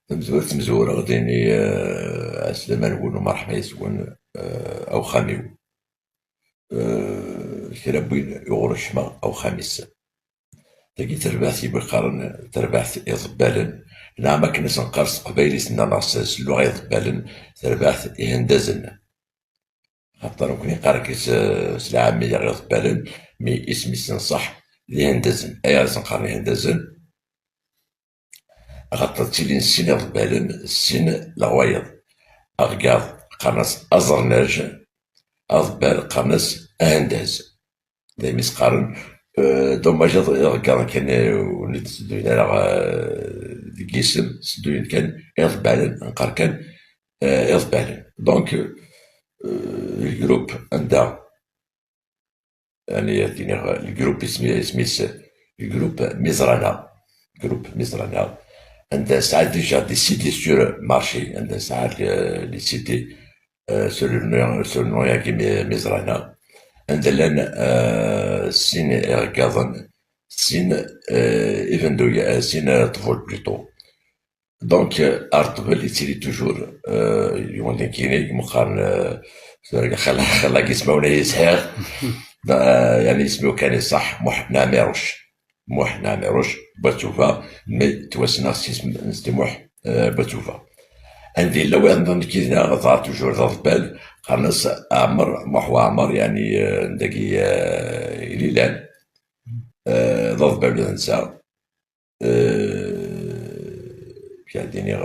تمزور غديني عسلامة نقولو مرحبا يسكن أو خاميو كرا بوين يغور الشما أو خامس تاكي تربحتي بالقرن تربحت يضبالن نعم كنس نقرص قبايلي سنا نعساس اللغة يضبالن تربحت يهندزن خاطر كون يقارك سلعة يضبالن مي اسمي صح يهندزن أيا سنقارن يهندزن خاطر تيلي السن يضبالن السن لغوايض أغقاض قرنس أزرناج أضبال قرنس أهنداز دايما يسقارن دوماج كان وليت سدوين على القسم سدوين كان يضبالن نقار كان يضبالن دونك الجروب عندها يعني يعطيني الجروب سميس الجروب مزرعة جروب مزرعة عندها ساعات ديجا ديسيدي سور مارشي عندها ساعات لي سيتي سور النو ياكي مزرعة عندنا سين إركاضن سين إيفندويا سين طفول بليتو دونك أرطبل يتيلي توجور يولي كيني مقارن خلا يسمعونا يسهر يعني اسمه كان صح موح نامروش باتوفا مي تواسنا نستي موح باتوفا عندي لو نظن كينا غطا توجور ذا البال قرنص عمر محو عمر يعني نداكي إليلان ذا البال ننسى كيعديني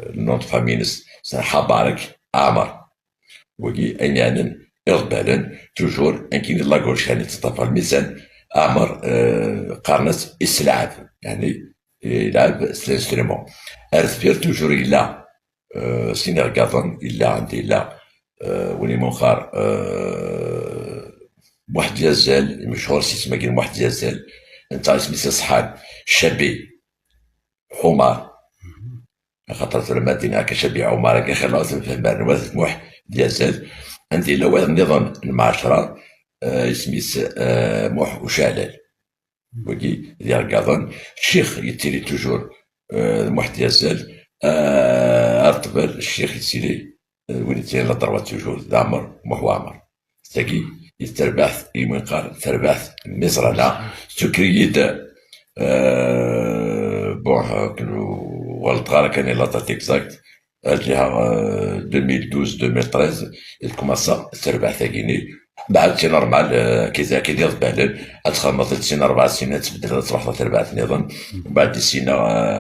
النوط فامينس سنحا بارك عمر وكي أين يعني إغبالا توجور ان كاين لاكوش يعني تطفى الميزان عمر قرنص يسلعب يعني يلعب سلانسترومون ارثبير توجور إلا سينا ركاضن إلا عندي إلا ولي مونخار واحد يزال مشهور سيسما كاين واحد يزال انت سميتو صحاب شبي حمار خاطر المدينة كشبي عمر كي خلاص فهمان وث موح يزال عندي إلا واحد نظام المعاشرة سميت موح وشلال وكي ديال ركاضن الشيخ يتيلي توجور موح يزال ارتبل الشيخ يسيري وين تيري لا ضربة توجور دعمر محو عمر تاكي يتربحث يمين قال تربحث مزرعة سكريد بون غلط غير كان لا تات اكزاكت الجهة 2012 2013 كوماسا تربح ثاكيني بعد سي نورمال كي ديال بالن تخمط سنين 4 سنين تبدل تروح تربح نظام بعد سنة